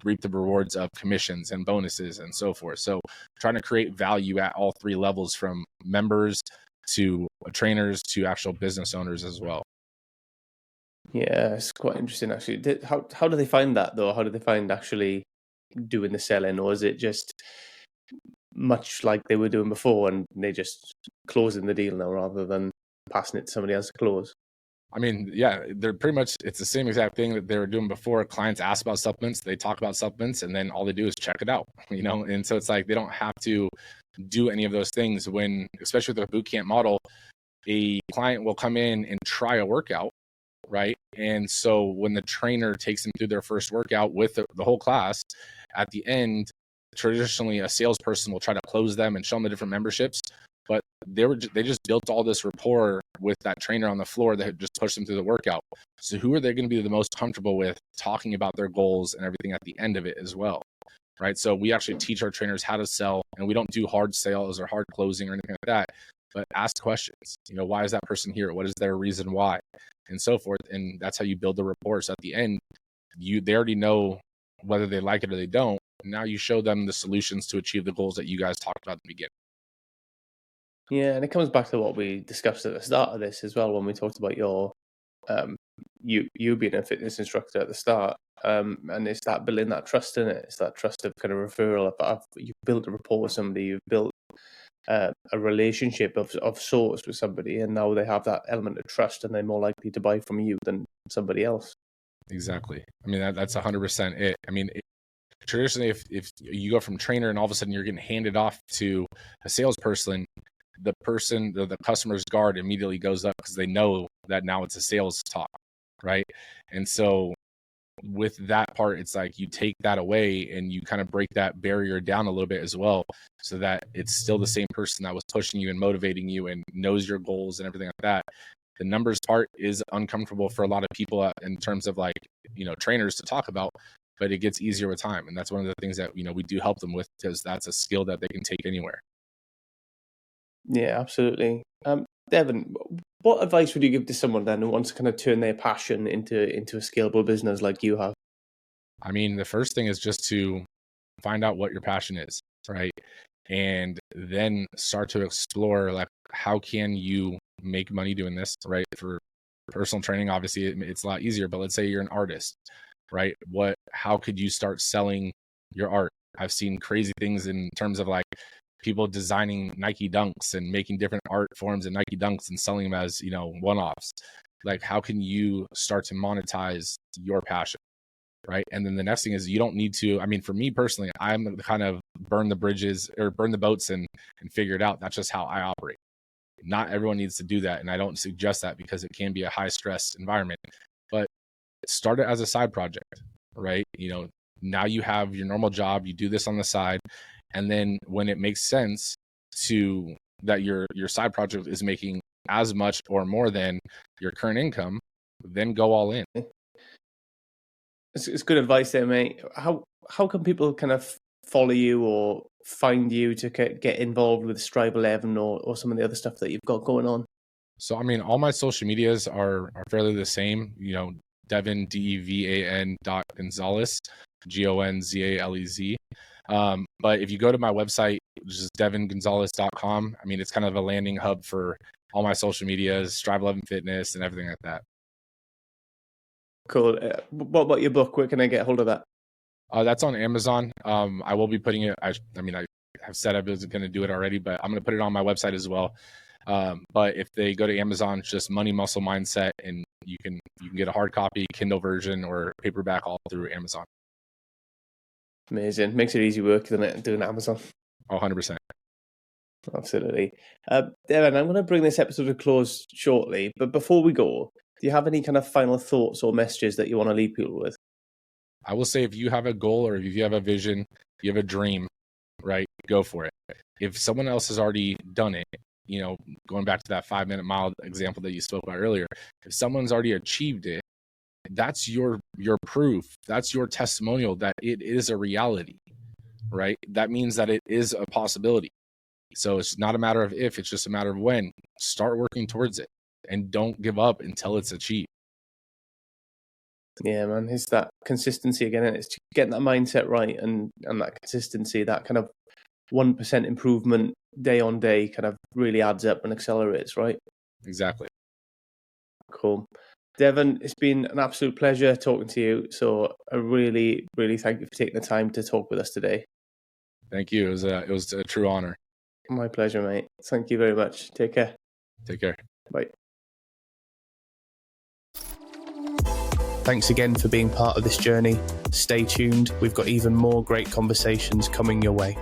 reap the rewards of commissions and bonuses and so forth. So trying to create value at all 3 levels, from members to trainers to actual business owners as well. Yeah, it's quite interesting actually. How do they find that though? How do they find actually doing the selling, or is it just much like they were doing before and they just closing the deal now rather than passing it to somebody else to close? I mean, yeah, they're pretty much, it's the same exact thing that they were doing before. Clients ask about supplements, they talk about supplements, and then all they do is check it out, And so it's like they don't have to do any of those things when, especially with the boot camp model, a client will come in and try a workout, right? And so when the trainer takes them through their first workout with the whole class, at the end, traditionally a salesperson will try to close them and show them the different memberships. But they just built all this rapport with that trainer on the floor that had just pushed them through the workout. So who are they going to be the most comfortable with talking about their goals and everything at the end of it as well, right? So we actually teach our trainers how to sell, and we don't do hard sales or hard closing or anything like that, but ask questions. Why is that person here? What is their reason why? And so forth. And that's how you build the rapport. So at the end, they already know whether they like it or they don't. Now you show them the solutions to achieve the goals that you guys talked about at the beginning. Yeah, and it comes back to what we discussed at the start of this as well, when we talked about your you being a fitness instructor at the start, and it's that building that trust in it. It's that trust of kind of referral. You've built a rapport with somebody, you've built a relationship of sorts with somebody, and now they have that element of trust, and they're more likely to buy from you than somebody else. Exactly. I mean, that's 100% it. I mean, traditionally, if you go from trainer and all of a sudden you're getting handed off to a salesperson, the customer's guard immediately goes up because they know that now it's a sales talk, right? And so with that part, it's like you take that away and you kind of break that barrier down a little bit as well, so that it's still the same person that was pushing you and motivating you and knows your goals and everything like that. The numbers part is uncomfortable for a lot of people in terms of trainers to talk about, but it gets easier with time. And that's one of the things that, we do help them with, because that's a skill that they can take anywhere. Yeah, absolutely. Devin, what advice would you give to someone then who wants to kind of turn their passion into a scalable business like you have? I mean, the first thing is just to find out what your passion is, right? And then start to explore, like, how can you make money doing this, right? For personal training, obviously it's a lot easier, but let's say you're an artist, right? How could you start selling your art? I've seen crazy things in terms of like people designing Nike Dunks and making different art forms in Nike Dunks and selling them as, one-offs. Like, how can you start to monetize your passion? Right. And then the next thing is, you don't need to, I mean, for me personally, I'm the kind of burn the bridges or burn the boats and figure it out. That's just how I operate. Not everyone needs to do that. And I don't suggest that because it can be a high stress environment, but start it as a side project, right? Now you have your normal job, you do this on the side. And then when it makes sense to that your side project is making as much or more than your current income, then go all in. It's good advice there, mate. How can people kind of follow you or find you to get involved with Strive 11 or some of the other stuff that you've got going on? So, I mean, all my social medias are fairly the same. Devin, DEVAN .Gonzalez, GONZALEZ. But if you go to my website, which is devingonzalez.com, I mean, it's kind of a landing hub for all my social medias, Strive 11 Fitness, and everything like that. Cool. What about your book? Where can I get hold of that? That's on Amazon. I will be putting it. I have said I was going to do it already, but I'm going to put it on my website as well. But if they go to Amazon, it's just Money Muscle Mindset, and you can get a hard copy, Kindle version, or paperback all through Amazon. Amazing. Makes it easy work, doesn't it, doing Amazon? 100%. Absolutely. Devin, I'm going to bring this episode to a close shortly, but before we go, do you have any kind of final thoughts or messages that you want to leave people with? I will say, if you have a goal or if you have a vision, you have a dream, right, go for it. If someone else has already done it, going back to that 5-minute mile example that you spoke about earlier, if someone's already achieved it, that's your proof. That's your testimonial that it is a reality, right? That means that it is a possibility. So it's not a matter of if, it's just a matter of when. Start working towards it and don't give up until it's achieved. Yeah, man, it's that consistency again. And it's getting that mindset right and that consistency, that kind of 1% improvement day on day kind of really adds up and accelerates, right? Exactly. Cool. Devin, it's been an absolute pleasure talking to you. So I really, really thank you for taking the time to talk with us today. Thank you. It was a true honor. My pleasure, mate. Thank you very much. Take care. Take care. Bye. Thanks again for being part of this journey. Stay tuned. We've got even more great conversations coming your way.